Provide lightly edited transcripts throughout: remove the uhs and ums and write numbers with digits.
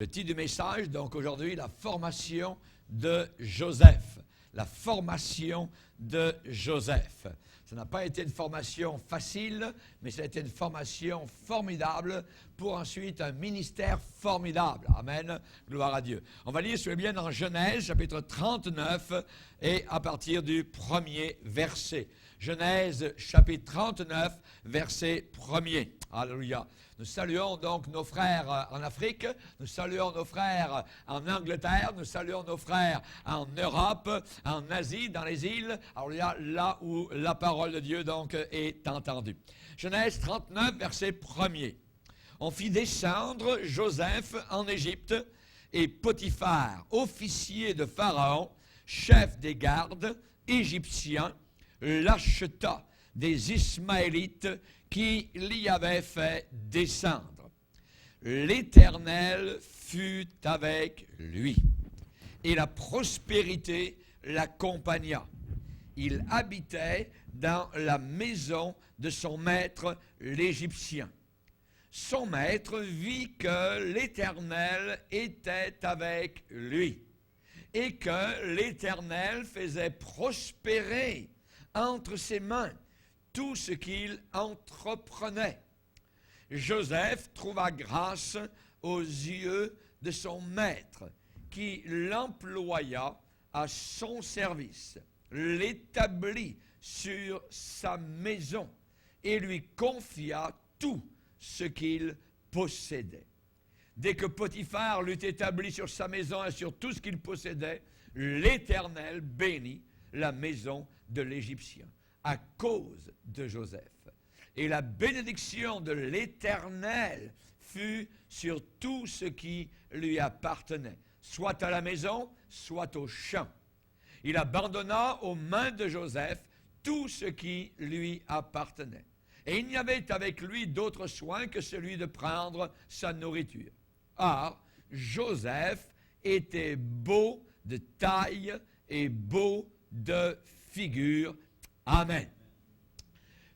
Le titre du message, donc aujourd'hui, la formation de Joseph. La formation de Joseph. Ça n'a pas été une formation facile, mais ça a été une formation formidable pour ensuite un ministère formidable. Amen. Gloire à Dieu. On va lire, si vous voulez bien, dans Genèse, chapitre 39, et à partir du premier verset. Genèse, chapitre 39, verset 1er. Alléluia. Nous saluons donc nos frères en Afrique, nous saluons nos frères en Angleterre, nous saluons nos frères en Europe, en Asie, dans les îles, alléluia, là où la parole de Dieu donc est entendue. Genèse 39, verset 1er. On fit descendre Joseph en Égypte, et Potiphar, officier de Pharaon, chef des gardes égyptiens, l'acheta des Ismaélites qui l'y avaient fait descendre. L'Éternel fut avec lui, et la prospérité l'accompagna. Il habitait dans la maison de son maître l'Égyptien. Son maître vit que l'Éternel était avec lui, et que l'Éternel faisait prospérer entre ses mains tout ce qu'il entreprenait. Joseph trouva grâce aux yeux de son maître, qui l'employa à son service, l'établit sur sa maison et lui confia tout ce qu'il possédait. Dès que Potiphar l'eut établi sur sa maison et sur tout ce qu'il possédait, l'Éternel bénit la maison de l'Égyptien à cause de Joseph. Et la bénédiction de l'Éternel fut sur tout ce qui lui appartenait, soit à la maison, soit au champ. Il abandonna aux mains de Joseph tout ce qui lui appartenait. Et il n'y avait avec lui d'autre soin que celui de prendre sa nourriture. Or, Joseph était beau de taille et beau de figure. Amen.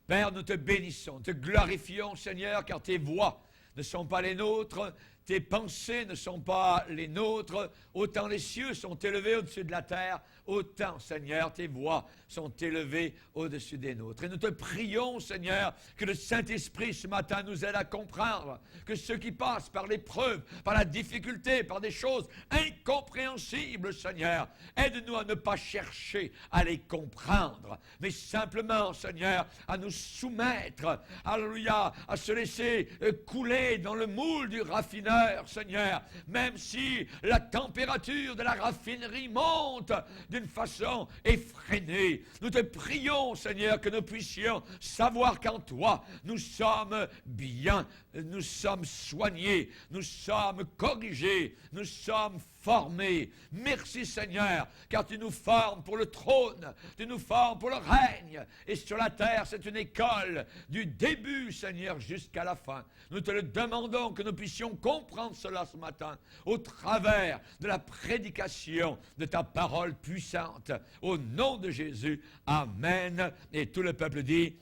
Père, nous te bénissons, te glorifions, Seigneur, car tes voies ne sont pas les nôtres, tes pensées ne sont pas les nôtres. Autant les cieux sont élevés au-dessus de la terre, autant, Seigneur, tes voies sont élevées au-dessus des nôtres. Et nous te prions, Seigneur, que le Saint-Esprit ce matin nous aide à comprendre que ceux qui passent par l'épreuve, par la difficulté, par des choses incompréhensibles, Seigneur, aide-nous à ne pas chercher à les comprendre, mais simplement, Seigneur, à nous soumettre, alléluia, à se laisser couler dans le moule du raffineur, Seigneur, même si la température de la raffinerie monte d'une façon effrénée. Nous te prions, Seigneur, que nous puissions savoir qu'en toi, nous sommes bien, nous sommes soignés, nous sommes corrigés, nous sommes formés. Merci, Seigneur, car tu nous formes pour le trône, tu nous formes pour le règne. Et sur la terre, c'est une école du début, Seigneur, jusqu'à la fin. Nous te le demandons que nous puissions comprendre cela ce matin au travers de la prédication de ta parole puissante. Au nom de Jésus, Amen. Et tout le peuple dit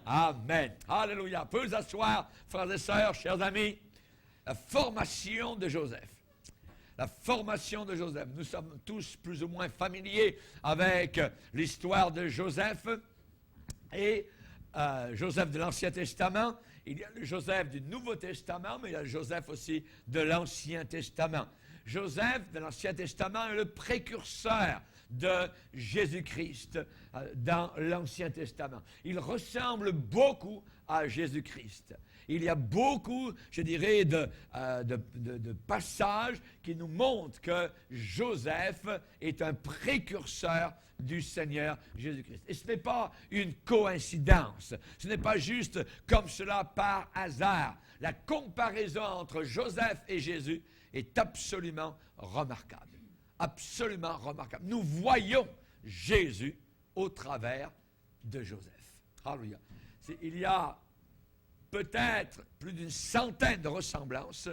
Amen. Alléluia. Peu vous asseoir, frères et sœurs, chers amis. La formation de Joseph. La formation de Joseph. Nous sommes tous plus ou moins familiers avec l'histoire de Joseph et Joseph de l'Ancien Testament. Il y a le Joseph du Nouveau Testament, mais il y a le Joseph aussi de l'Ancien Testament. Joseph de l'Ancien Testament est le précurseur de Jésus-Christ dans l'Ancien Testament. Il ressemble beaucoup à Jésus-Christ. Il y a beaucoup, je dirais, de passages qui nous montrent que Joseph est un précurseur du Seigneur Jésus-Christ. Et ce n'est pas une coïncidence. Ce n'est pas juste comme cela par hasard. La comparaison entre Joseph et Jésus est absolument remarquable. Absolument remarquable. Nous voyons Jésus au travers de Joseph. Alléluia. Il y a peut-être plus d'une centaine de ressemblances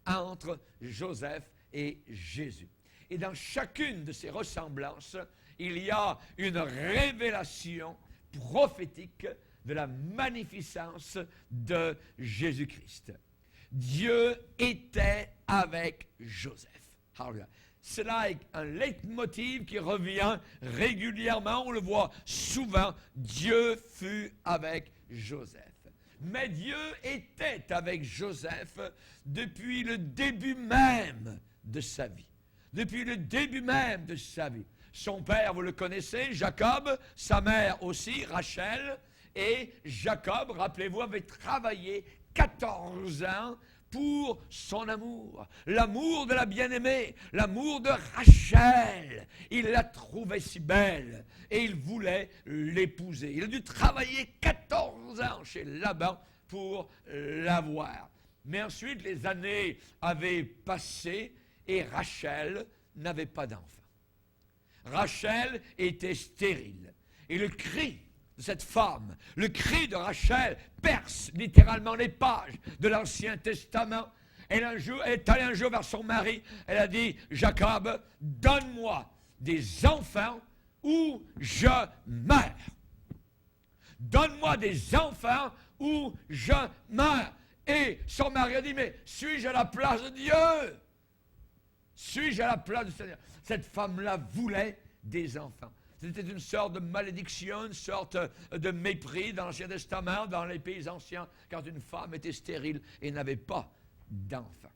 entre Joseph et Jésus. Et dans chacune de ces ressemblances, il y a une révélation prophétique de la magnificence de Jésus-Christ. Dieu était avec Joseph. Alléluia. Cela est un leitmotiv qui revient régulièrement, on le voit souvent, Dieu fut avec Joseph. Mais Dieu était avec Joseph depuis le début même de sa vie. Depuis le début même de sa vie. Son père, vous le connaissez, Jacob, sa mère aussi, Rachel, et Jacob, rappelez-vous, avait travaillé 14 ans pour son amour, l'amour de la bien-aimée, l'amour de Rachel. Il la trouvait si belle et il voulait l'épouser. Il a dû travailler 14 ans chez Laban pour l'avoir. Mais ensuite, les années avaient passé et Rachel n'avait pas d'enfant. Rachel était stérile. Et le cri de cette femme, le cri de Rachel perce littéralement les pages de l'Ancien Testament. Elle est allée un jour vers son mari, elle a dit, Jacob, donne-moi des enfants ou je meurs. Donne-moi des enfants ou je meurs. Et son mari a dit, mais suis-je à la place de Dieu? Suis-je à la place du Seigneur? Cette femme-là voulait des enfants. C'était une sorte de malédiction, une sorte de mépris dans l'Ancien Testament, dans les pays anciens, quand une femme était stérile et n'avait pas d'enfants.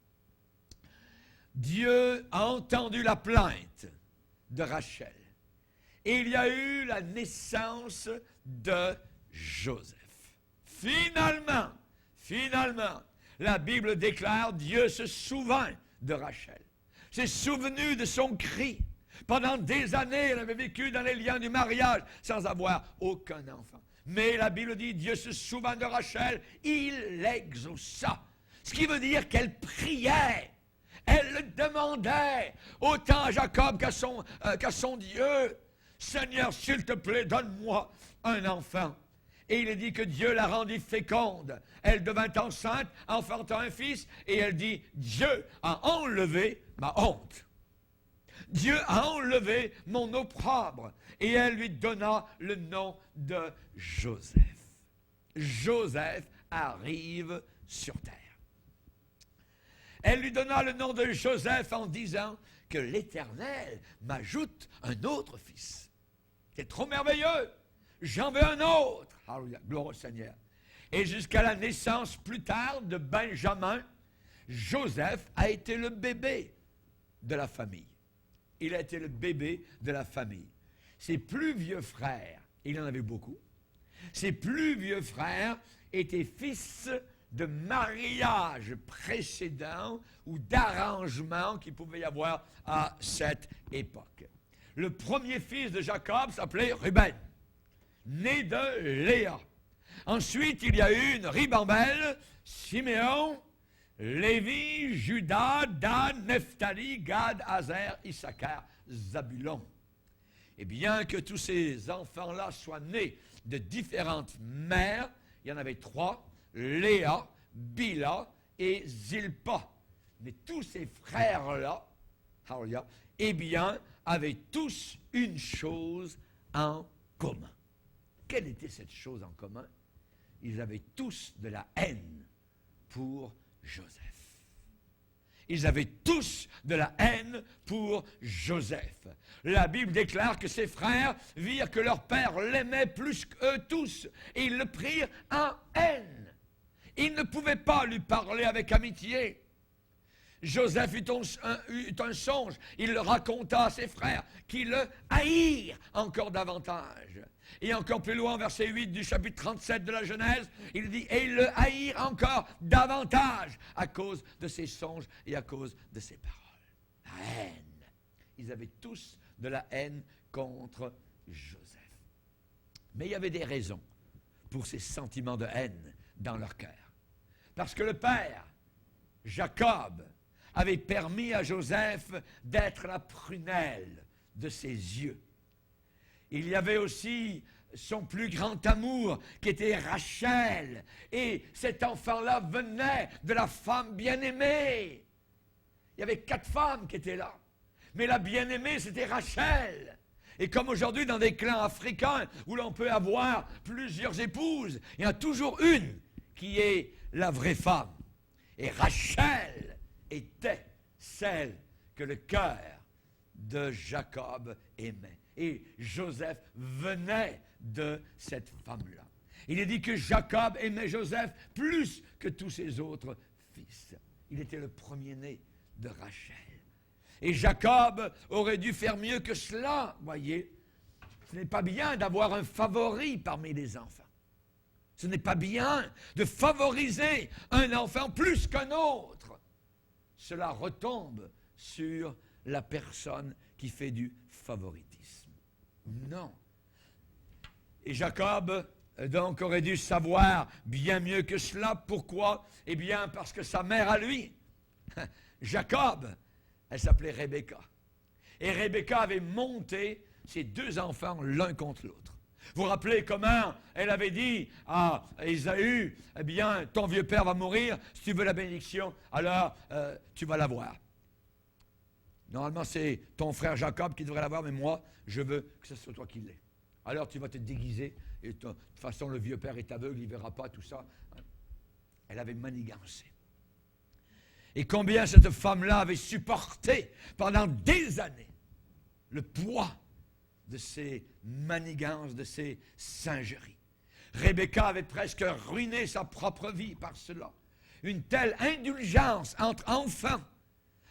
Dieu a entendu la plainte de Rachel. Et il y a eu la naissance de Joseph. Finalement, la Bible déclare, Dieu se souvint de Rachel. S'est souvenu de son cri. Pendant des années, elle avait vécu dans les liens du mariage sans avoir aucun enfant. Mais la Bible dit, Dieu se souvint de Rachel, il l'exauça. Ce qui veut dire qu'elle priait. Elle le demandait, autant à Jacob qu'à son Dieu. Seigneur, s'il te plaît, donne-moi un enfant. Et il est dit que Dieu la rendit féconde. Elle devint enceinte, enfantant un fils, et elle dit, Dieu a enlevé ma honte. Dieu a enlevé mon opprobre. Et elle lui donna le nom de Joseph. Joseph arrive sur terre. Elle lui donna le nom de Joseph en disant que l'Éternel m'ajoute un autre fils. C'est trop merveilleux. J'en veux un autre. Alléluia, gloire au Seigneur. Et jusqu'à la naissance plus tard de Benjamin, Joseph a été le bébé de la famille. Il a été le bébé de la famille. Ses plus vieux frères, il en avait beaucoup, ses plus vieux frères étaient fils de mariage précédent ou d'arrangement qu'il pouvait y avoir à cette époque. Le premier fils de Jacob s'appelait Ruben, né de Léa. Ensuite, il y a eu une ribambelle, Siméon, Lévi, Judas, Dan, Nephtali, Gad, Azer, Issachar, Zabulon. Et bien que tous ces enfants-là soient nés de différentes mères, il y en avait 3, Léa, Bila et Zilpa. Mais tous ces frères-là, eh bien, avaient tous une chose en commun. Quelle était cette chose en commun? Ils avaient tous de la haine pour Joseph. Ils avaient tous de la haine pour Joseph. La Bible déclare que ses frères virent que leur père l'aimait plus qu'eux tous, et ils le prirent en haine. Ils ne pouvaient pas lui parler avec amitié. Joseph eut un songe, il le raconta à ses frères, qui le haïrent encore davantage. Et encore plus loin, verset 8 du chapitre 37 de la Genèse, il dit, et ils le haïrent encore davantage à cause de ses songes et à cause de ses paroles. La haine. Ils avaient tous de la haine contre Joseph. Mais il y avait des raisons pour ces sentiments de haine dans leur cœur. Parce que le père, Jacob, avait permis à Joseph d'être la prunelle de ses yeux. Il y avait aussi son plus grand amour qui était Rachel. Et cet enfant-là venait de la femme bien-aimée. Il y avait 4 femmes qui étaient là. Mais la bien-aimée, c'était Rachel. Et comme aujourd'hui, dans des clans africains où l'on peut avoir plusieurs épouses, il y en a toujours une qui est la vraie femme. Et Rachel était celle que le cœur de Jacob aimait. Et Joseph venait de cette femme-là. Il est dit que Jacob aimait Joseph plus que tous ses autres fils. Il était le premier-né de Rachel. Et Jacob aurait dû faire mieux que cela, voyez. Ce n'est pas bien d'avoir un favori parmi les enfants. Ce n'est pas bien de favoriser un enfant plus qu'un autre. Cela retombe sur la personne qui fait du favoritisme. Non. Et Jacob, donc, aurait dû savoir bien mieux que cela. Pourquoi? Eh bien, parce que sa mère à lui, Jacob, elle s'appelait Rebecca. Et Rebecca avait monté ses deux enfants l'un contre l'autre. Vous vous rappelez comment elle avait dit à Ésaü, eh bien, ton vieux père va mourir, si tu veux la bénédiction, alors tu vas l'avoir. Normalement, c'est ton frère Jacob qui devrait l'avoir, mais moi, je veux que ce soit toi qui l'aies. Alors tu vas te déguiser, et de toute façon, le vieux père est aveugle, il ne verra pas tout ça. Elle avait manigancé. Et combien cette femme-là avait supporté pendant des années le poids de ses manigances, de ses singeries. Rebecca avait presque ruiné sa propre vie par cela. Une telle indulgence entre enfants,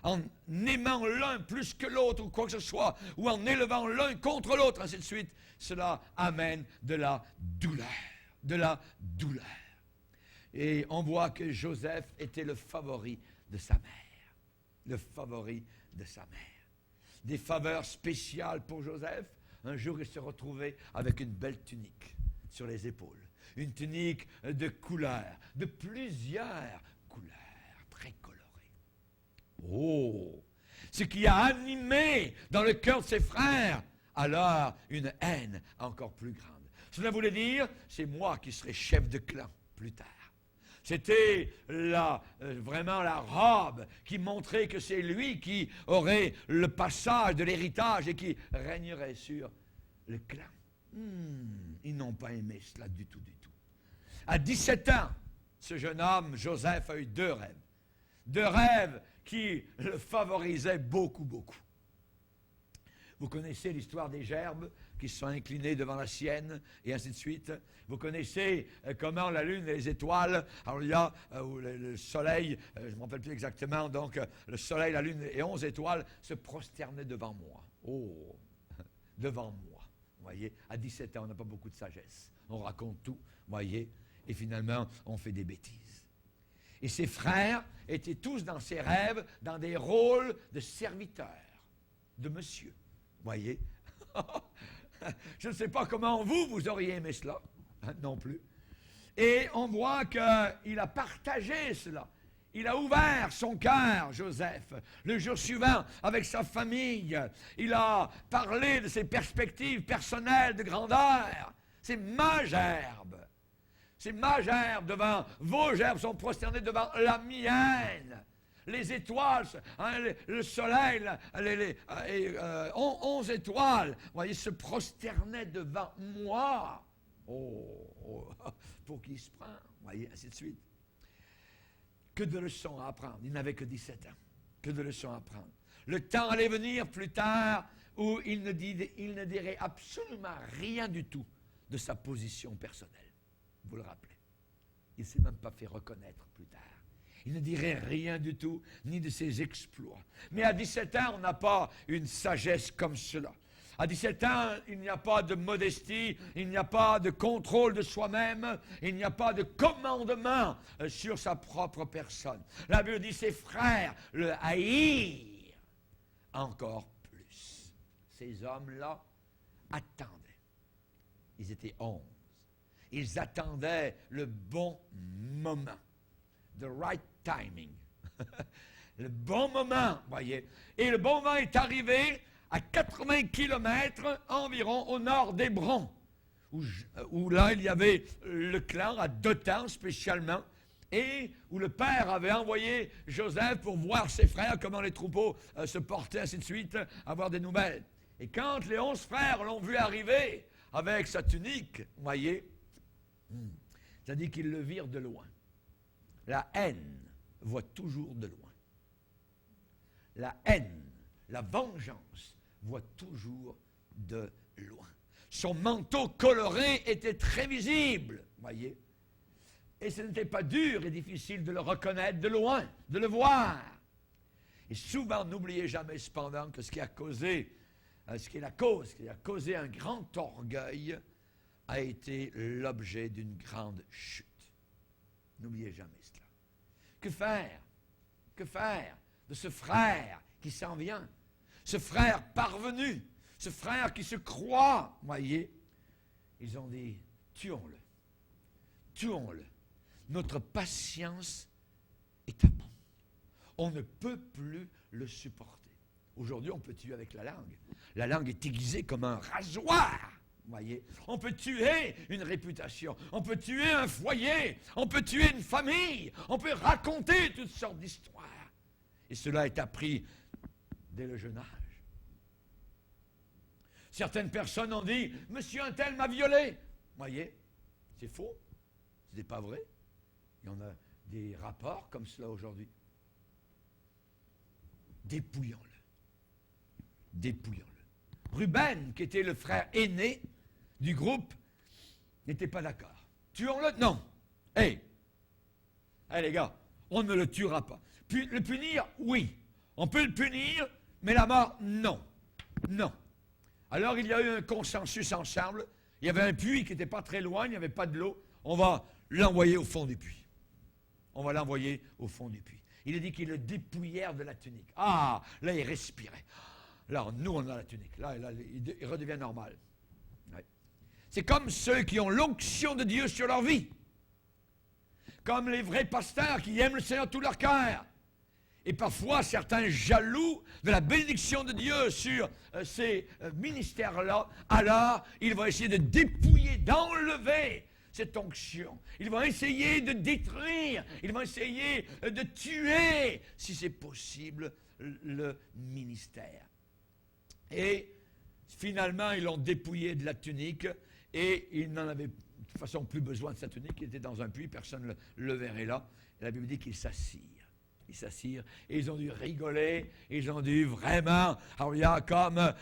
en aimant l'un plus que l'autre ou quoi que ce soit, ou en élevant l'un contre l'autre, ainsi de suite, cela amène de la douleur, de la douleur. Et on voit que Joseph était le favori de sa mère, le favori de sa mère. Des faveurs spéciales pour Joseph. Un jour, il se retrouvait avec une belle tunique sur les épaules. Une tunique de couleurs, de plusieurs couleurs, très colorées. Oh! Ce qui a animé dans le cœur de ses frères, alors une haine encore plus grande. Cela voulait dire, c'est moi qui serai chef de clan plus tard. C'était vraiment la robe qui montrait que c'est lui qui aurait le passage de l'héritage et qui régnerait sur le clan. Ils n'ont pas aimé cela du tout, du tout. À 17 ans, ce jeune homme, Joseph, a eu deux rêves. Deux rêves qui le favorisaient beaucoup, beaucoup. Vous connaissez l'histoire des gerbes qui se sont inclinés devant la sienne, et ainsi de suite. Vous connaissez comment la lune et les étoiles, alors il y a le soleil, je ne me rappelle plus exactement, donc le soleil, la lune et 11 étoiles se prosternaient devant moi. Oh, devant moi. Vous voyez, à 17 ans, on n'a pas beaucoup de sagesse. On raconte tout, vous voyez, et finalement, on fait des bêtises. Et ses frères étaient tous dans ses rêves, dans des rôles de serviteurs, de monsieur. Vous voyez? Je ne sais pas comment vous auriez aimé cela, non plus. Et on voit qu'il a partagé cela. Il a ouvert son cœur, Joseph, le jour suivant, avec sa famille. Il a parlé de ses perspectives personnelles de grandeur. C'est ma gerbe. C'est ma gerbe devant vos gerbes sont prosternées devant la mienne. Les étoiles, le soleil, 11 étoiles, vous voyez, se prosternaient devant moi. Oh, pour qui se prend, vous voyez, ainsi de suite. Que de leçons à apprendre. Il n'avait que 17 ans. Que de leçons à apprendre. Le temps allait venir plus tard où il ne dirait absolument rien du tout de sa position personnelle. Vous le rappelez. Il ne s'est même pas fait reconnaître plus tard. Il ne dirait rien du tout, ni de ses exploits. Mais à 17 ans, on n'a pas une sagesse comme cela. À 17 ans, il n'y a pas de modestie, il n'y a pas de contrôle de soi-même, il n'y a pas de commandement sur sa propre personne. La Bible dit ses frères le haïrent encore plus. Ces hommes-là attendaient. Ils étaient 11. Ils attendaient le bon moment. The right timing. Le bon moment, voyez. Et le bon moment est arrivé à 80 kilomètres environ au nord d'Hébron, où là, il y avait le clan à Dothan spécialement, et où le père avait envoyé Joseph pour voir ses frères, comment les troupeaux se portaient, ainsi de suite, avoir des nouvelles. Et quand les 11 frères l'ont vu arriver avec sa tunique, voyez, ça dit qu'ils le virent de loin. La haine voit toujours de loin. la haine, la vengeance, voit toujours de loin. Son manteau coloré était très visible, voyez. Et ce n'était pas dur et difficile de le reconnaître de loin, de le voir. Et souvent, n'oubliez jamais cependant que ce qui a causé un grand orgueil, a été l'objet d'une grande chute. N'oubliez jamais cela. Que faire? Que faire de ce frère qui s'en vient? Ce frère parvenu, ce frère qui se croit, voyez. Ils ont dit, tuons-le. Tuons-le. Notre patience est à bout. On ne peut plus le supporter. Aujourd'hui, on peut tuer avec la langue. La langue est aiguisée comme un rasoir. Voyez, on peut tuer une réputation, on peut tuer un foyer, on peut tuer une famille, on peut raconter toutes sortes d'histoires. Et cela est appris dès le jeune âge. Certaines personnes ont dit, monsieur un tel m'a violé. Voyez, c'est faux, ce n'est pas vrai. Il y en a des rapports comme cela aujourd'hui. Dépouillons-le. Dépouillons-le. Ruben, qui était le frère aîné du groupe, n'était pas d'accord. Tuons-le? Non. Hey, les gars, on ne le tuera pas. Puis le punir? Oui. On peut le punir, mais la mort? Non. Non. Alors il y a eu un consensus ensemble. Il y avait un puits qui n'était pas très loin, il n'y avait pas de l'eau. On va l'envoyer au fond du puits. On va l'envoyer au fond du puits. Il a dit qu'ils le dépouillèrent de la tunique. Ah, là, il respirait. Là, nous, on a la tunique. Là il redevient normal. Ouais. C'est comme ceux qui ont l'onction de Dieu sur leur vie. Comme les vrais pasteurs qui aiment le Seigneur de tout leur cœur. Et parfois, certains jaloux de la bénédiction de Dieu sur ces ministères-là, alors, ils vont essayer de dépouiller, d'enlever cette onction. Ils vont essayer de détruire, ils vont essayer de tuer, si c'est possible, le ministère. Et finalement, ils l'ont dépouillé de la tunique et il n'en avait de toute façon plus besoin de sa tunique. Il était dans un puits, personne ne le verrait là. Et la Bible dit qu'ils s'assirent. Ils s'assirent et ils ont dû rigoler, ils ont dû vraiment, alors il y a comme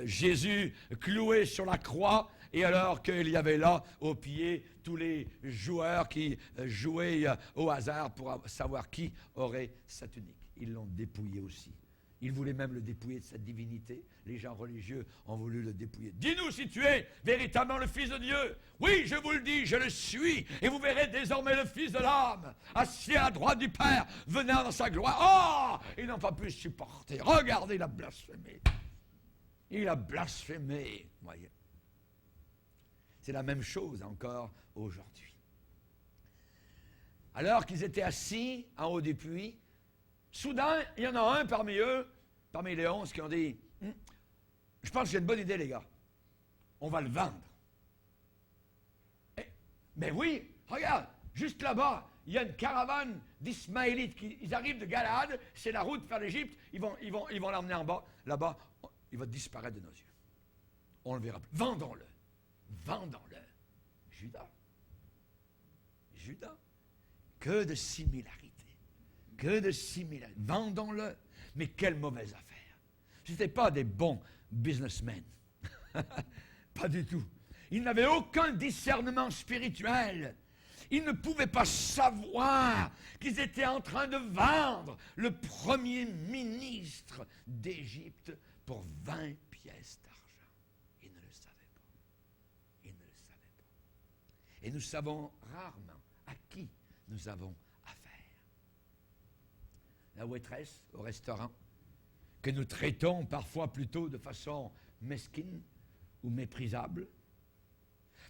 Jésus cloué sur la croix, et alors qu'il y avait là au pied tous les joueurs qui jouaient au hasard pour savoir qui aurait sa tunique. Ils l'ont dépouillé aussi. Ils voulaient même le dépouiller de sa divinité. Les gens religieux ont voulu le dépouiller. Dis-nous si tu es véritablement le Fils de Dieu. Oui, je vous le dis, je le suis. Et vous verrez désormais le Fils de l'homme, assis à la droite du Père, venant dans sa gloire. Oh, ils n'ont pas pu supporter. Regardez, il a blasphémé. Il a blasphémé. Voyez. C'est la même chose encore aujourd'hui. Alors qu'ils étaient assis en haut du puits, soudain, il y en a un parmi eux, parmi les 11, qui ont dit « Je pense que j'ai une bonne idée, les gars. On va le vendre. » Mais oui, regarde, juste là-bas, il y a une caravane d'Ismaélites. Ils arrivent de Galaad, c'est la route vers l'Égypte. Ils vont l'emmener en bas. Là-bas, il va disparaître de nos yeux. On ne le verra plus. Vendons-le. Vendons-le. Judas. Que de similarités. Que de similarités. Vendons-le. Mais quelle mauvaise affaire. Ce n'étaient pas des bons businessmen. Pas du tout. Ils n'avaient aucun discernement spirituel. Ils ne pouvaient pas savoir qu'ils étaient en train de vendre le premier ministre d'Égypte pour 20 pièces d'argent. Ils ne le savaient pas. Ils ne le savaient pas. Et nous savons rarement à qui nous avons affaire. La waitress au restaurant, que nous traitons parfois plutôt de façon mesquine ou méprisable.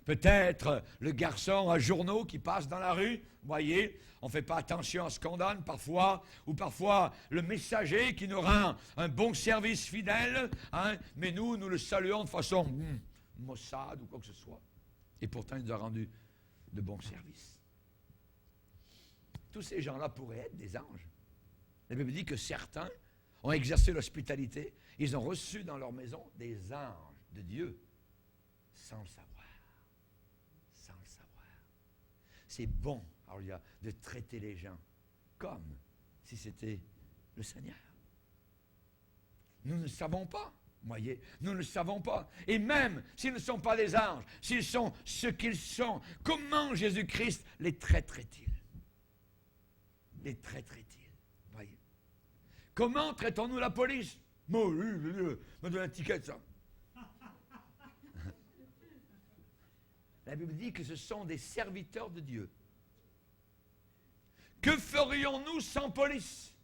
Peut-être le garçon à journaux qui passe dans la rue, voyez, on ne fait pas attention à ce qu'on donne parfois, ou parfois le messager qui nous rend un bon service fidèle, hein, mais nous le saluons de façon maussade ou quoi que ce soit. Et pourtant, il nous a rendu de bons services. Tous ces gens-là pourraient être des anges. La Bible dit que certains ont exercé l'hospitalité, ils ont reçu dans leur maison des anges de Dieu, sans le savoir. Sans le savoir. C'est bon, alors, de traiter les gens comme si c'était le Seigneur. Nous ne savons pas. Voyez, nous ne le savons pas. Et même s'ils ne sont pas des anges, s'ils sont ce qu'ils sont, comment Jésus-Christ les traiterait-il? Les traiterait-il? Voyez. Comment traitons-nous la police? Bon, me donne un ticket de ça. La Bible dit que ce sont des serviteurs de Dieu. Que ferions-nous sans police?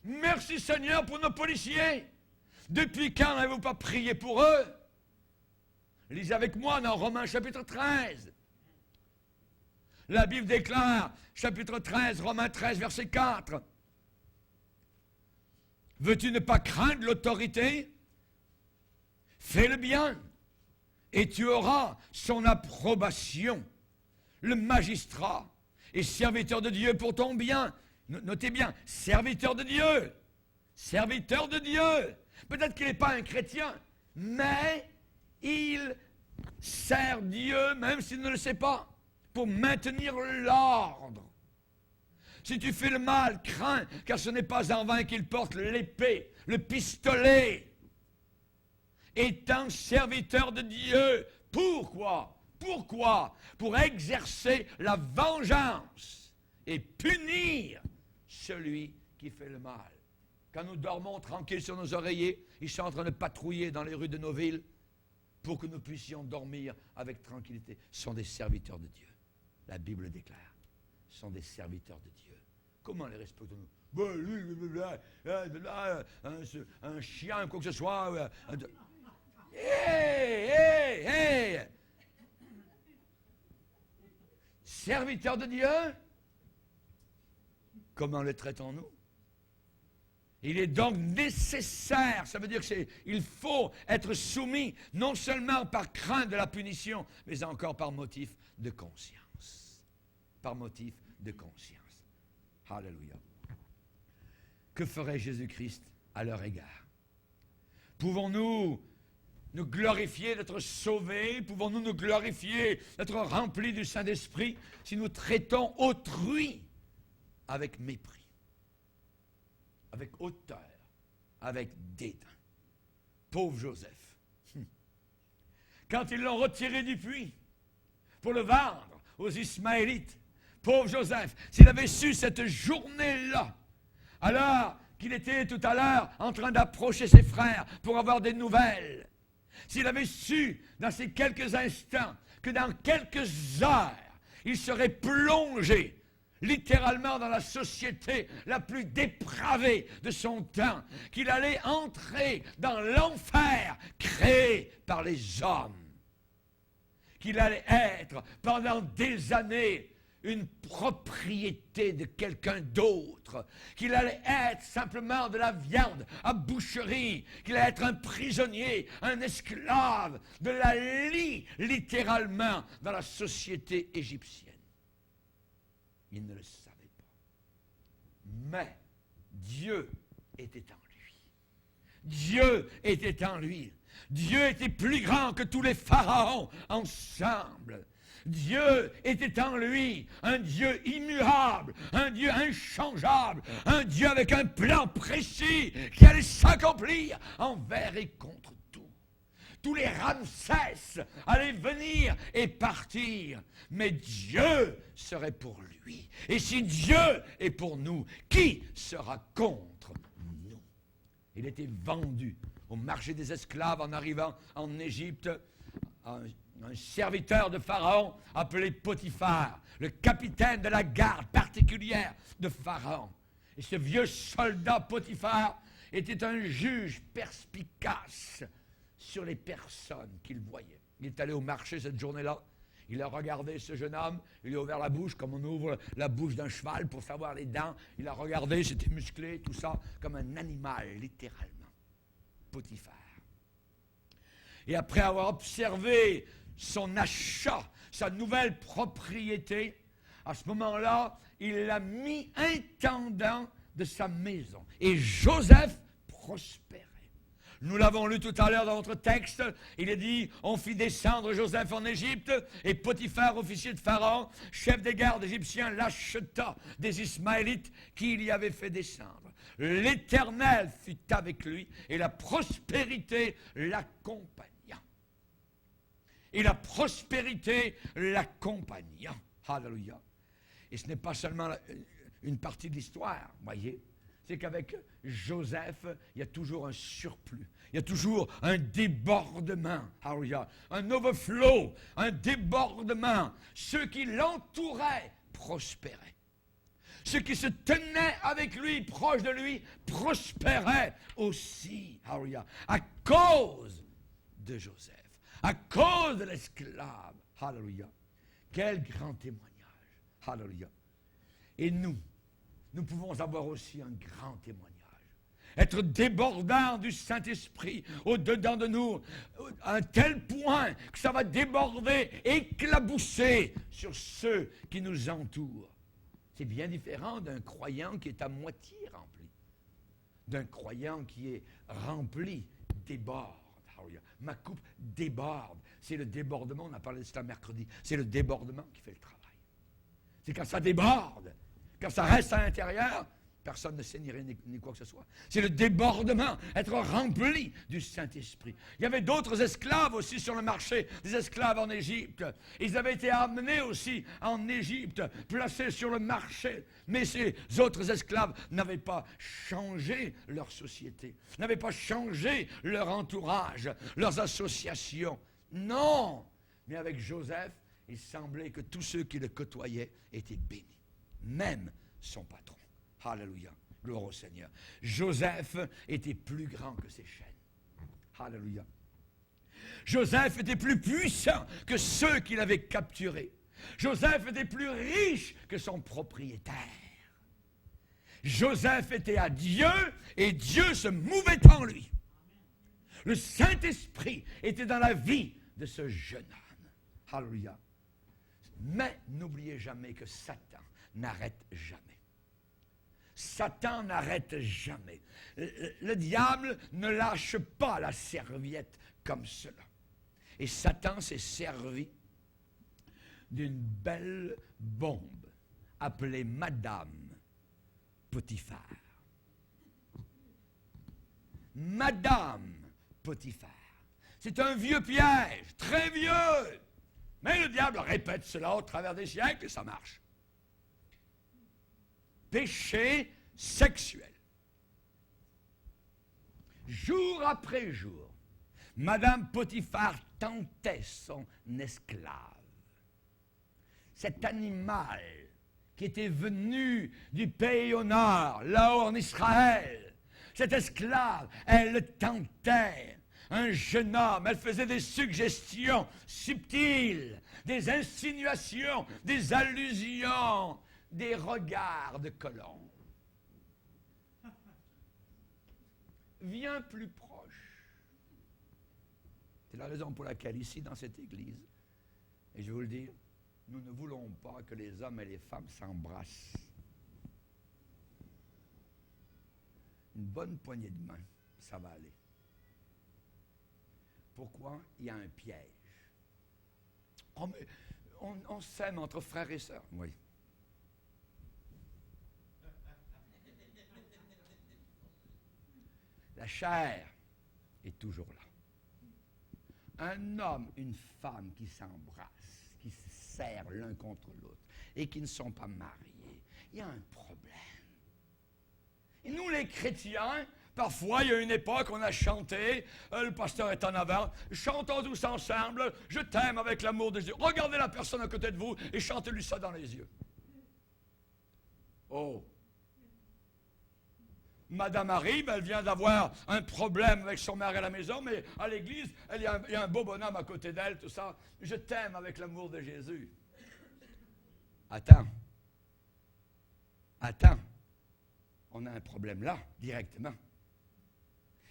Merci Seigneur pour nos policiers. Depuis quand n'avez-vous pas prié pour eux? Lisez avec moi dans Romains chapitre 13. La Bible déclare, chapitre 13, Romains 13, verset 4. Veux-tu ne pas craindre l'autorité? Fais le bien, et tu auras son approbation. Le magistrat est serviteur de Dieu pour ton bien. Notez bien, serviteur de Dieu. Serviteur de Dieu. Peut-être qu'il n'est pas un chrétien, mais il sert Dieu, même s'il ne le sait pas, pour maintenir l'ordre. Si tu fais le mal, crains, car ce n'est pas en vain qu'il porte l'épée, le pistolet. Étant serviteur de Dieu, pourquoi? Pourquoi? Pour exercer la vengeance et punir celui qui fait le mal. Quand nous dormons tranquilles sur nos oreillers, ils sont en train de patrouiller dans les rues de nos villes pour que nous puissions dormir avec tranquillité. Ce sont des serviteurs de Dieu. La Bible déclare. Ce sont des serviteurs de Dieu. Comment les respectons-nous? Un chien, quoi que ce soit. Hey! Serviteurs de Dieu? Comment les traitons-nous? Il est donc nécessaire, ça veut dire qu'il faut être soumis non seulement par crainte de la punition, mais encore par motif de conscience. Par motif de conscience. Alléluia. Que ferait Jésus-Christ à leur égard? Pouvons-nous nous glorifier d'être sauvés? Pouvons-nous nous glorifier d'être remplis du Saint-Esprit si nous traitons autrui avec mépris? Avec hauteur, avec dédain. Pauvre Joseph. Quand ils l'ont retiré du puits pour le vendre aux Ismaélites, pauvre Joseph, s'il avait su cette journée-là, alors qu'il était tout à l'heure en train d'approcher ses frères pour avoir des nouvelles, s'il avait su dans ces quelques instants que dans quelques heures, il serait plongé littéralement dans la société la plus dépravée de son temps, qu'il allait entrer dans l'enfer créé par les hommes, qu'il allait être pendant des années une propriété de quelqu'un d'autre, qu'il allait être simplement de la viande à boucherie, qu'il allait être un prisonnier, un esclave, de la lie littéralement dans la société égyptienne. Il ne le savait pas. Mais Dieu était en lui. Dieu était en lui. Dieu était plus grand que tous les pharaons ensemble. Dieu était en lui, un Dieu immuable, un Dieu inchangeable, un Dieu avec un plan précis qui allait s'accomplir envers et contre tout. Tous les Ramsès allaient venir et partir, mais Dieu serait pour lui. Et si Dieu est pour nous, qui sera contre nous? Il était vendu au marché des esclaves en arrivant en Égypte, un serviteur de Pharaon appelé Potiphar, le capitaine de la garde particulière de Pharaon. Et ce vieux soldat Potiphar était un juge perspicace sur les personnes qu'il voyait. Il est allé au marché cette journée-là. Il a regardé ce jeune homme, il lui a ouvert la bouche comme on ouvre la bouche d'un cheval pour savoir les dents. Il a regardé, c'était musclé, tout ça, comme un animal, littéralement. Potiphar. Et après avoir observé son achat, sa nouvelle propriété, à ce moment-là, il l'a mis intendant de sa maison. Et Joseph prospérait. Nous l'avons lu tout à l'heure dans notre texte. Il est dit, on fit descendre Joseph en Égypte, et Potiphar, officier de Pharaon, chef des gardes égyptiens, l'acheta des Ismaélites qui il y avait fait descendre. l'Éternel fut avec lui et la prospérité l'accompagna. Et la prospérité l'accompagna. Alléluia. Et ce n'est pas seulement une partie de l'histoire, voyez. C'est qu'avec Joseph, il y a toujours un surplus. Il y a toujours un débordement. Alléluia. Un overflow, un débordement. Ceux qui l'entouraient prospéraient. Ceux qui se tenaient avec lui, proches de lui, prospéraient aussi. Alléluia. À cause de Joseph. À cause de l'esclave. Alléluia. Quel grand témoignage. Alléluia. Et nous pouvons avoir aussi un grand témoignage. Être débordant du Saint-Esprit au-dedans de nous, à un tel point que ça va déborder, éclabousser sur ceux qui nous entourent. C'est bien différent d'un croyant qui est à moitié rempli. D'un croyant qui est rempli, déborde. Ma coupe déborde. C'est le débordement, on a parlé de cela mercredi, c'est le débordement qui fait le travail. C'est quand ça déborde, quand ça reste à l'intérieur, personne ne sait ni quoi que ce soit. C'est le débordement, être rempli du Saint-Esprit. Il y avait d'autres esclaves aussi sur le marché, des esclaves en Égypte. Ils avaient été amenés aussi en Égypte, placés sur le marché. Mais ces autres esclaves n'avaient pas changé leur société, n'avaient pas changé leur entourage, leurs associations. Non! Mais avec Joseph, il semblait que tous ceux qui le côtoyaient étaient bénis. Même son patron. Alléluia. Gloire au Seigneur. Joseph était plus grand que ses chaînes. Alléluia. Joseph était plus puissant que ceux qu'il avait capturés. Joseph était plus riche que son propriétaire. Joseph était à Dieu et Dieu se mouvait en lui. Le Saint-Esprit était dans la vie de ce jeune homme. Alléluia. Mais n'oubliez jamais que Satan n'arrête jamais. Satan n'arrête jamais. Le diable ne lâche pas la serviette comme cela. Et Satan s'est servi d'une belle bombe appelée Madame Potiphar. Madame Potiphar. C'est un vieux piège, très vieux. Mais le diable répète cela au travers des siècles et ça marche. Péché sexuel. Jour après jour, Madame Potiphar tentait son esclave. Cet animal qui était venu du pays au nord, là-haut en Israël, cet esclave, elle le tentait. Un jeune homme, elle faisait des suggestions subtiles, des insinuations, des allusions, des regards de colombe. Viens plus proche. C'est la raison pour laquelle ici, dans cette église, et je vais vous le dire, nous ne voulons pas que les hommes et les femmes s'embrassent. Une bonne poignée de main, ça va aller. Pourquoi? Il y a un piège. Oh, mais on s'aime entre frères et sœurs. Oui. La chair est toujours là. Un homme, une femme qui s'embrassent, qui se serrent l'un contre l'autre et qui ne sont pas mariés, il y a un problème. Et nous, les chrétiens, parfois, il y a une époque, on a chanté, le pasteur est en avant, chantons tous ensemble, je t'aime avec l'amour de Dieu. Regardez la personne à côté de vous et chantez-lui ça dans les yeux. Oh! Madame arrive, elle vient d'avoir un problème avec son mari à la maison, mais à l'église, il y a un beau bonhomme à côté d'elle, tout ça. Je t'aime avec l'amour de Jésus. Attends. On a un problème là, directement.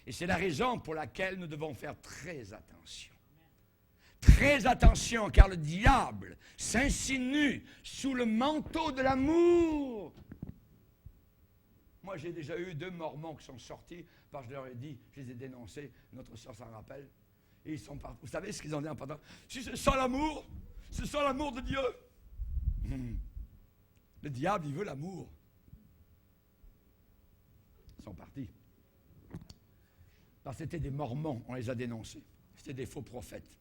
Et c'est la raison pour laquelle nous devons faire très attention. Très attention, car le diable s'insinue sous le manteau de l'amour. Moi, j'ai déjà eu 2 Mormons qui sont sortis, parce que je leur ai dit, je les ai dénoncés, notre soeur s'en rappelle, et ils sont partis. Vous savez ce qu'ils ont dit en partant? Si c'est ça l'amour, c'est ça l'amour de Dieu. Le diable, il veut l'amour. sont partis. Parce que c'était des Mormons, on les a dénoncés. C'était des faux prophètes.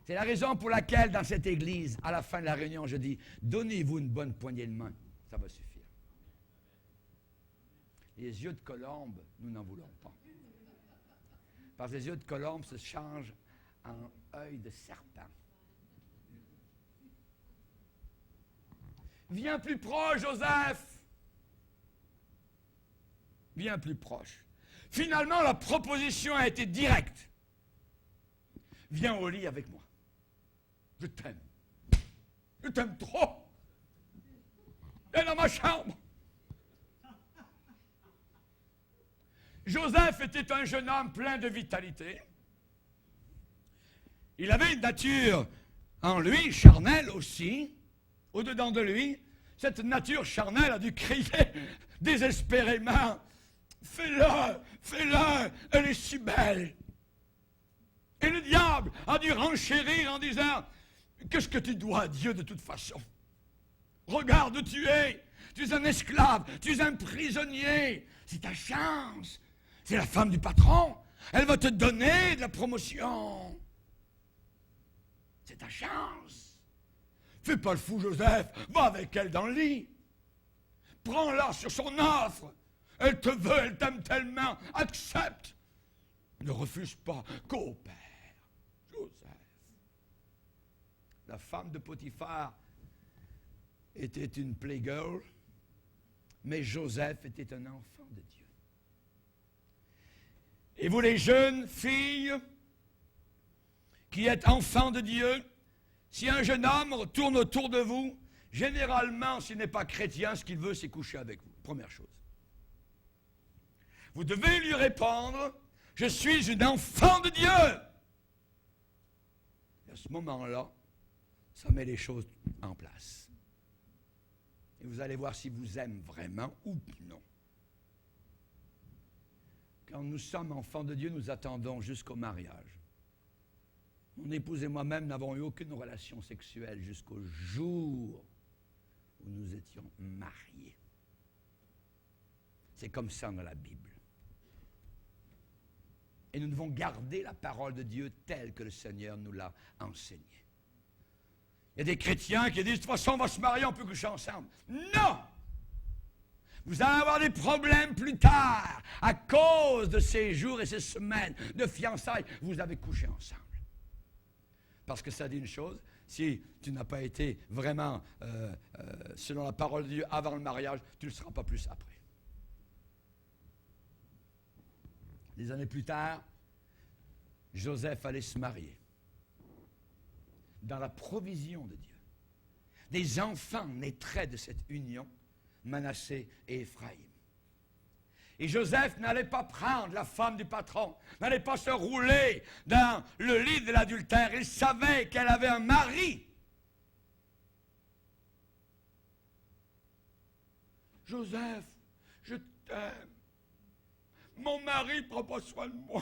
C'est la raison pour laquelle, dans cette église, à la fin de la réunion, je dis, donnez-vous une bonne poignée de main. Ça va suffire. Les yeux de colombe, nous n'en voulons pas. Parce que les yeux de colombe se changent en œil de serpent. Viens plus proche, Joseph. Viens plus proche. Finalement, la proposition a été directe. Viens au lit avec moi. Je t'aime. Je t'aime trop. Viens dans ma chambre. Joseph était un jeune homme plein de vitalité. Il avait une nature en lui, charnelle aussi. Au-dedans de lui, cette nature charnelle a dû crier désespérément. Fais-le, fais-le, elle est si belle. Et le diable a dû renchérir en disant, qu'est-ce que tu dois à Dieu de toute façon? Regarde où tu es un esclave, tu es un prisonnier, c'est ta chance. C'est la femme du patron, elle va te donner de la promotion. C'est ta chance. Fais pas le fou, Joseph, va avec elle dans le lit. Prends-la sur son offre. Elle te veut, elle t'aime tellement. Accepte. Ne refuse pas. Coopère. Joseph. La femme de Potiphar était une playgirl, mais Joseph était un enfant de Dieu. Et vous les jeunes filles qui êtes enfants de Dieu, si un jeune homme tourne autour de vous, généralement, s'il n'est pas chrétien, ce qu'il veut, c'est coucher avec vous. Première chose. Vous devez lui répondre, je suis une enfant de Dieu. Et à ce moment-là, ça met les choses en place. Et vous allez voir si vous aimez vraiment ou non. Quand nous sommes enfants de Dieu, nous attendons jusqu'au mariage. Mon épouse et moi-même n'avons eu aucune relation sexuelle jusqu'au jour où nous étions mariés. C'est comme ça dans la Bible. Et nous devons garder la parole de Dieu telle que le Seigneur nous l'a enseignée. Il y a des chrétiens qui disent, de toute façon, on va se marier, on peut coucher ensemble. Non! Vous allez avoir des problèmes plus tard à cause de ces jours et ces semaines de fiançailles. Vous avez couché ensemble. Parce que ça dit une chose, si tu n'as pas été vraiment selon la parole de Dieu avant le mariage, tu ne le seras pas plus après. Des années plus tard, Joseph allait se marier dans la provision de Dieu. Des enfants naîtraient de cette union, Manassé et Éphraïm. Et Joseph n'allait pas prendre la femme du patron, n'allait pas se rouler dans le lit de l'adultère. Il savait qu'elle avait un mari. Joseph, je t'aime. Mon mari ne prend pas soin de moi.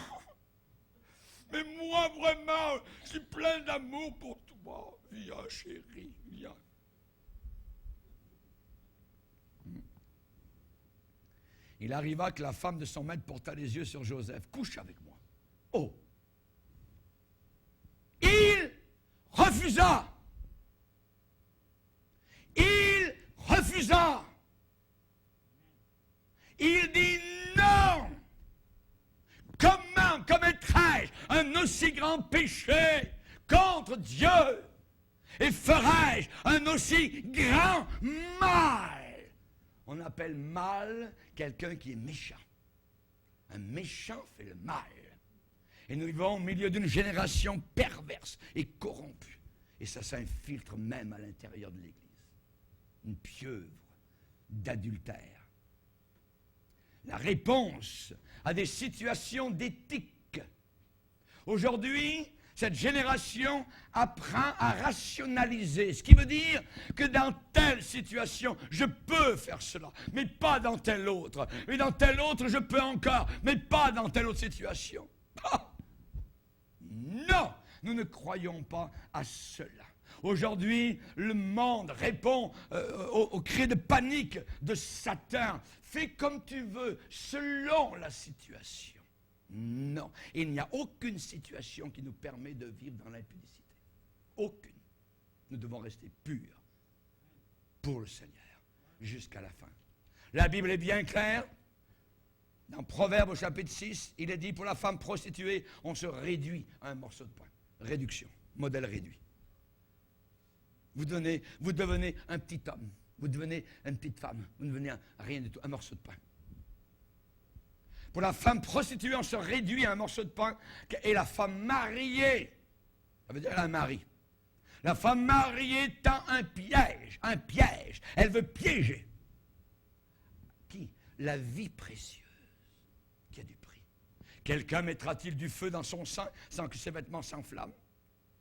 Mais moi, vraiment, je suis plein d'amour pour toi. Viens, chérie, viens. Il arriva que la femme de son maître porta les yeux sur Joseph. Couche avec moi. Oh! Il refusa. Il refusa. Il dit non. Comment commettrais-je un aussi grand péché contre Dieu et ferais-je un aussi grand mal? On appelle mal quelqu'un qui est méchant. Un méchant fait le mal. Et nous vivons au milieu d'une génération perverse et corrompue. Et ça s'infiltre même à l'intérieur de l'Église. Une pieuvre d'adultère. La réponse à des situations d'éthique. Aujourd'hui, cette génération apprend à rationaliser, ce qui veut dire que dans telle situation, je peux faire cela, mais pas dans telle autre. Et dans telle autre, je peux encore, mais pas dans telle autre situation. Ah! Non, nous ne croyons pas à cela. Aujourd'hui, le monde répond au cri de panique de Satan. Fais comme tu veux, selon la situation. Non, il n'y a aucune situation qui nous permet de vivre dans l'impudicité. Aucune. Nous devons rester purs pour le Seigneur jusqu'à la fin. La Bible est bien claire. Dans Proverbes au chapitre 6, il est dit pour la femme prostituée, on se réduit à un morceau de pain. Réduction, modèle réduit. Vous devenez un petit homme, vous devenez une petite femme, vous ne devenez rien du tout, un morceau de pain. Pour la femme prostituée, on se réduit à un morceau de pain. Et la femme mariée, ça veut dire elle a un mari. La femme mariée tend un piège. Elle veut piéger. Qui? La vie précieuse, qui a du prix. Quelqu'un mettra-t-il du feu dans son sein sans que ses vêtements s'enflamment?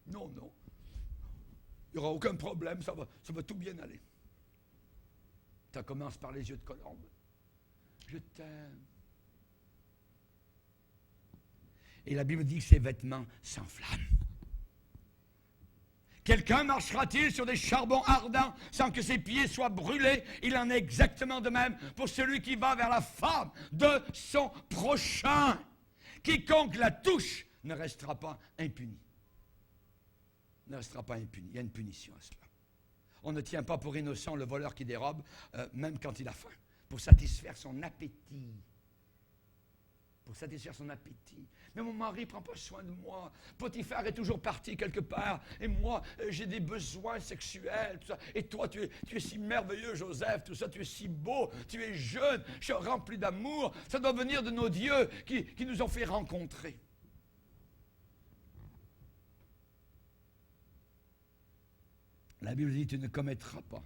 Non, non. Il n'y aura aucun problème, ça va tout bien aller. Ça commence par les yeux de colombe. Je t'aime. Et la Bible dit que ses vêtements s'enflamment. Quelqu'un marchera-t-il sur des charbons ardents sans que ses pieds soient brûlés? Il en est exactement de même pour celui qui va vers la femme de son prochain. Quiconque la touche ne restera pas impuni. Ne restera pas impuni. Il y a une punition à cela. On ne tient pas pour innocent le voleur qui dérobe, même quand il a faim, pour satisfaire son appétit. Pour satisfaire son appétit. Mais mon mari ne prend pas soin de moi. Potiphar est toujours parti quelque part. Et moi, j'ai des besoins sexuels. Tout ça. Et toi, tu es si merveilleux, Joseph. Tout ça, tu es si beau. Tu es jeune. Je suis rempli d'amour. Ça doit venir de nos dieux qui nous ont fait rencontrer. La Bible dit, tu ne commettras pas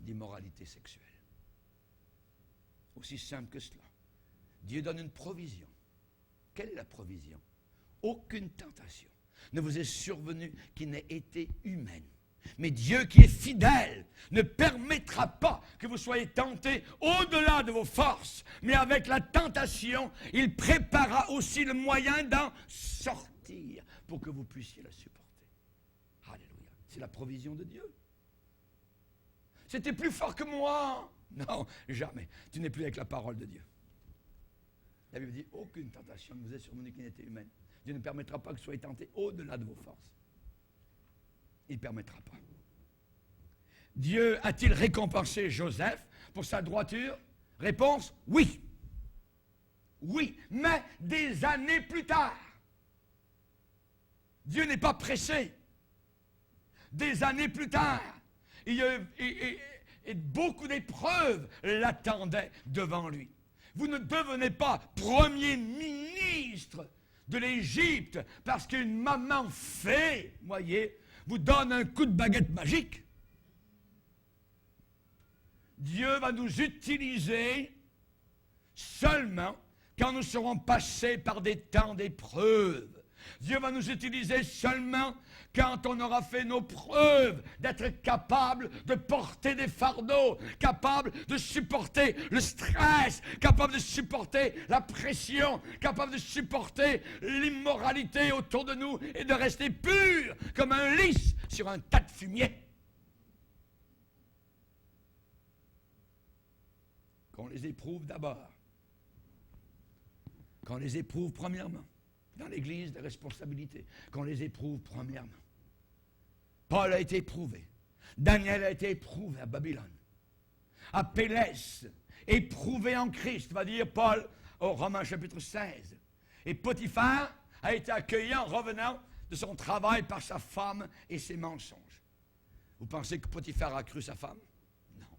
d'immoralité sexuelle. Aussi simple que cela. Dieu donne une provision. Quelle est la provision? Aucune tentation ne vous est survenue qui n'ait été humaine. Mais Dieu qui est fidèle ne permettra pas que vous soyez tentés au-delà de vos forces. Mais avec la tentation, il préparera aussi le moyen d'en sortir pour que vous puissiez la supporter. Alléluia. C'est la provision de Dieu. C'était plus fort que moi. Non, jamais. Tu n'es plus avec la parole de Dieu. La Bible dit, aucune tentation ne vous est survenue qui n'était humaine. Dieu ne permettra pas que vous soyez tentés au-delà de vos forces. Il ne permettra pas. Dieu a-t-il récompensé Joseph pour sa droiture? Réponse, oui. Oui, mais des années plus tard. Dieu n'est pas pressé. Des années plus tard. Et beaucoup d'épreuves l'attendaient devant lui. Vous ne devenez pas premier ministre de l'Égypte parce qu'une maman fée, voyez, vous donne un coup de baguette magique. Dieu va nous utiliser seulement quand nous serons passés par des temps d'épreuve. Dieu va nous utiliser seulement quand on aura fait nos preuves d'être capable de porter des fardeaux, capable de supporter le stress, capable de supporter la pression, capable de supporter l'immoralité autour de nous et de rester pur comme un lys sur un tas de fumier. Qu'on les éprouve d'abord. Qu'on les éprouve premièrement. Dans l'Église, des responsabilités. Qu'on les éprouve premièrement. Paul a été éprouvé. Daniel a été éprouvé à Babylone. Apelles, éprouvé en Christ, va dire Paul au Romains chapitre 16. Et Potiphar a été accueilli en revenant de son travail par sa femme et ses mensonges. Vous pensez que Potiphar a cru sa femme? Non.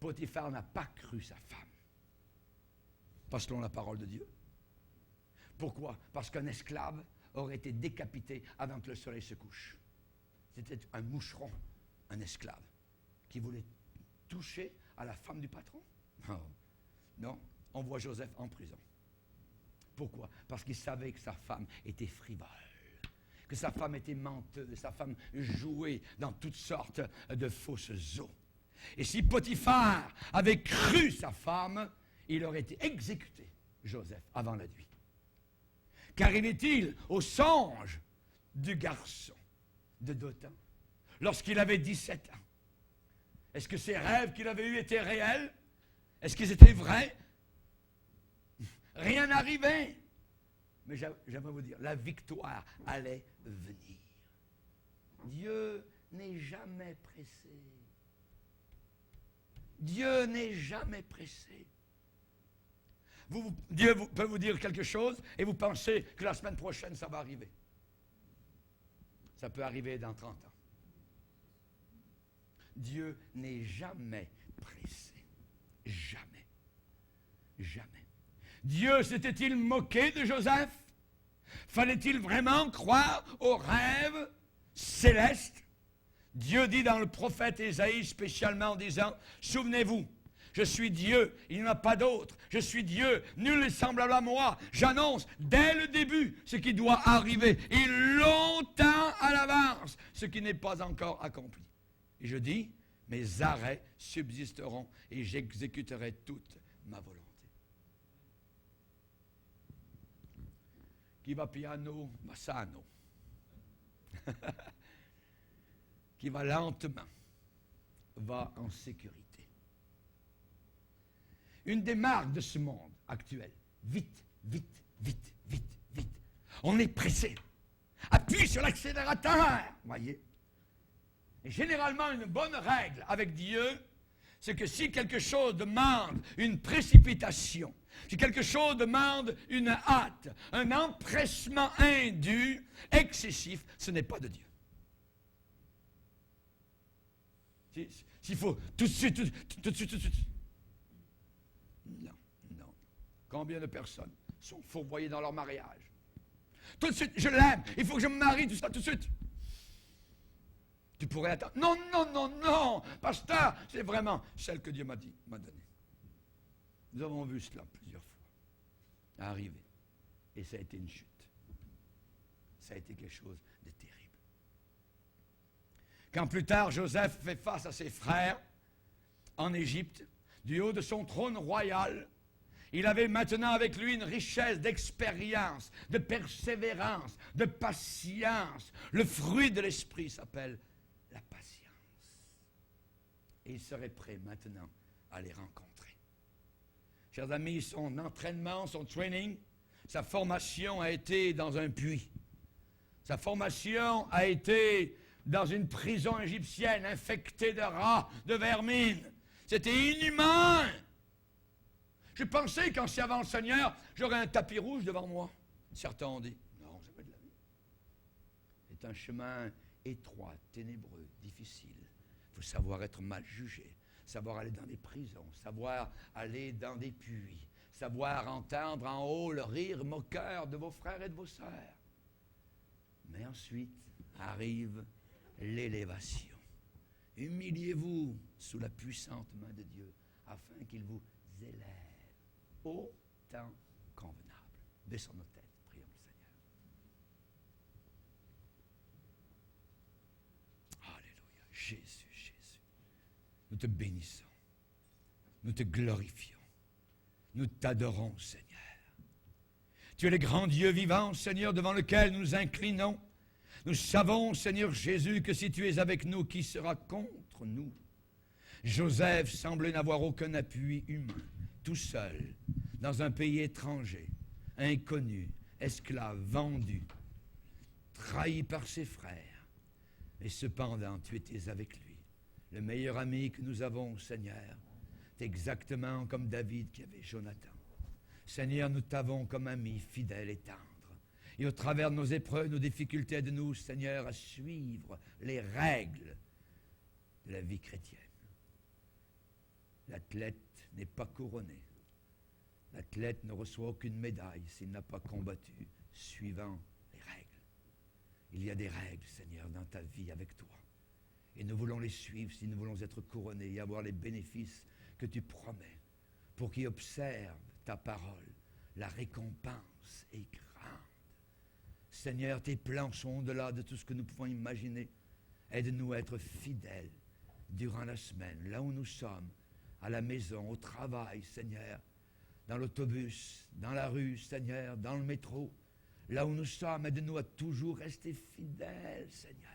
Potiphar n'a pas cru sa femme. Pas selon la parole de Dieu. Pourquoi? Parce qu'un esclave aurait été décapité avant que le soleil se couche. C'était un moucheron, un esclave, qui voulait toucher à la femme du patron. Oh. Non, on voit Joseph en prison. Pourquoi? Parce qu'il savait que sa femme était frivole, que sa femme était menteuse, sa femme jouait dans toutes sortes de fausses eaux. Et si Potiphar avait cru sa femme, il aurait été exécuté, Joseph, avant la nuit. Qu'arrivait-il au songe du garçon de Dothan? lorsqu'il avait 17 ans. Est-ce que ces rêves qu'il avait eus étaient réels? Est-ce qu'ils étaient vrais? Rien n'arrivait. Mais j'aimerais vous dire, la victoire allait venir. Dieu n'est jamais pressé. Dieu n'est jamais pressé. Dieu peut vous dire quelque chose et vous pensez que la semaine prochaine, ça va arriver. Ça peut arriver dans 30 ans. Dieu n'est jamais pressé. Jamais. Jamais. Dieu s'était-il moqué de Joseph? Fallait-il vraiment croire aux rêves célestes? Dieu dit dans le prophète Ésaïe spécialement en disant, souvenez-vous, je suis Dieu, il n'y en a pas d'autre. Je suis Dieu, nul n'est semblable à moi. J'annonce dès le début ce qui doit arriver et longtemps à l'avance ce qui n'est pas encore accompli. Et je dis, mes arrêts subsisteront et j'exécuterai toute ma volonté. Chi va piano va sano. Qui va lentement va en sécurité. Une des marques de ce monde actuel, vite, vite, vite, vite, vite. On est pressé. Appuie sur l'accélérateur, voyez. Et généralement, une bonne règle avec Dieu, c'est que si quelque chose demande une précipitation, si quelque chose demande une hâte, un empressement indu, excessif, ce n'est pas de Dieu. S'il faut tout de suite, tout de suite. Non, non. Combien de personnes sont fourvoyées dans leur mariage? Tout de suite, je l'aime, il faut que je me marie, tout ça, tout de suite. Tu pourrais attendre. Non, non, non, non, pasteur, c'est vraiment celle que Dieu m'a donnée. Nous avons vu cela plusieurs fois arriver. Et ça a été une chute. Ça a été quelque chose de terrible. Quand plus tard Joseph fait face à ses frères en Égypte, du haut de son trône royal, il avait maintenant avec lui une richesse d'expérience, de persévérance, de patience. Le fruit de l'esprit s'appelle la patience. Et il serait prêt maintenant à les rencontrer. Chers amis, son entraînement, son training, sa formation a été dans un puits. Sa formation a été dans une prison égyptienne infectée de rats, de vermine. C'était inhumain. Je pensais qu'en servant le Seigneur, j'aurais un tapis rouge devant moi. Certains ont dit, non, jamais de la vie. C'est un chemin étroit, ténébreux, difficile. Il faut savoir être mal jugé, savoir aller dans des prisons, savoir aller dans des puits, savoir entendre en haut le rire moqueur de vos frères et de vos sœurs. Mais ensuite arrive l'élévation. Humiliez-vous sous la puissante main de Dieu afin qu'il vous élève au temps convenable. Baissons nos têtes, prions le Seigneur. Alléluia. Jésus, Jésus. Nous te bénissons. Nous te glorifions. Nous t'adorons, Seigneur. Tu es le grand Dieu vivant, Seigneur, devant lequel nous nous inclinons. Nous savons, Seigneur Jésus, que si tu es avec nous, qui sera contre nous? Joseph semblait n'avoir aucun appui humain, tout seul, dans un pays étranger, inconnu, esclave, vendu, trahi par ses frères. Et cependant, tu étais avec lui. Le meilleur ami que nous avons, Seigneur, c'est exactement comme David qui avait Jonathan. Seigneur, nous t'avons comme ami fidèle et tendre. Et au travers de nos épreuves, nos difficultés, aide-nous, Seigneur, à suivre les règles de la vie chrétienne. L'athlète n'est pas couronné. L'athlète ne reçoit aucune médaille s'il n'a pas combattu suivant les règles. Il y a des règles, Seigneur, dans ta vie avec toi. Et nous voulons les suivre si nous voulons être couronnés et avoir les bénéfices que tu promets. Pour qui observe ta parole, la récompense est grande. Seigneur, tes plans sont au-delà de tout ce que nous pouvons imaginer. Aide-nous à être fidèles durant la semaine, là où nous sommes, à la maison, au travail, Seigneur, dans l'autobus, dans la rue, Seigneur, dans le métro, là où nous sommes, aide-nous à toujours rester fidèles, Seigneur.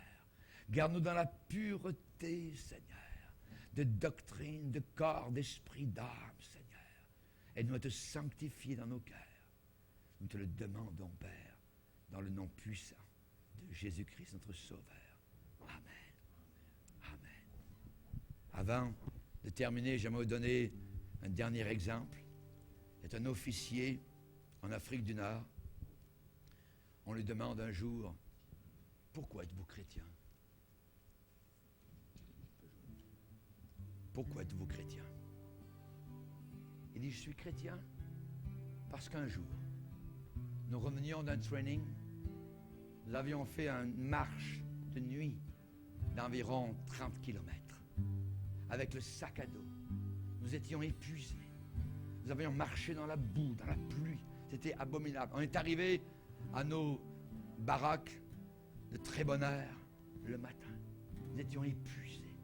Garde-nous dans la pureté, Seigneur, de doctrine, de corps, d'esprit, d'âme, Seigneur. Aide-nous à te sanctifier dans nos cœurs. Nous te le demandons, Père, dans le nom puissant de Jésus-Christ, notre Sauveur. Amen. Amen. Avant de terminer, j'aimerais vous donner un dernier exemple. C'est un officier en Afrique du Nord. On lui demande un jour, pourquoi êtes-vous chrétien? Pourquoi êtes-vous chrétien? Il dit, je suis chrétien parce qu'un jour, nous revenions d'un training, nous avions fait une marche de nuit d'environ 30 kilomètres avec le sac à dos. Nous étions épuisés. Nous avions marché dans la boue, dans la pluie. C'était abominable. On est arrivé à nos baraques de très bonne heure le matin. Nous étions épuisés.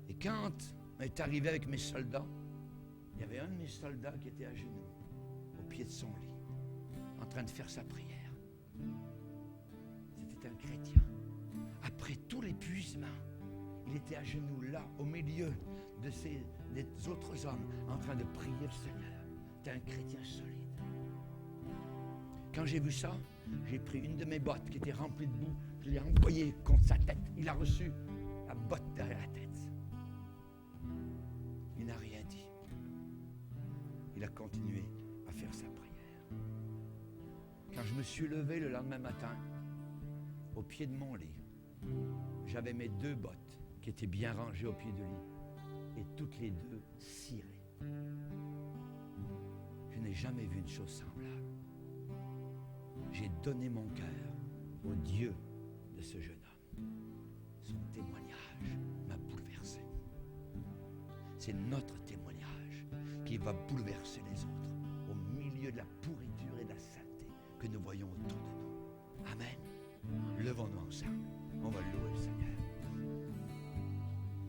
Et quand on est arrivé avec mes soldats, il y avait un de mes soldats qui était à genoux, au pied de son lit, en train de faire sa prière. C'était un chrétien. Après tout l'épuisement, il était à genoux là, au milieu des autres hommes, en train de prier le Seigneur. C'était un chrétien solide. Quand j'ai vu ça, j'ai pris une de mes bottes qui était remplie de boue, je l'ai envoyée contre sa tête. Il a reçu la botte derrière la tête. Il n'a rien dit. Il a continué à faire sa prière. Quand je me suis levé le lendemain matin, au pied de mon lit, j'avais mes deux bottes qui étaient bien rangées au pied du lit et toutes les deux cirées. Je n'ai jamais vu une chose semblable. J'ai donné mon cœur au Dieu de ce jeune homme. Son témoignage m'a bouleversé. C'est notre témoignage qui va bouleverser les autres au milieu de la pourriture et de la saleté que nous voyons autour de nous. Amen. Levons-nous ensemble. On va louer.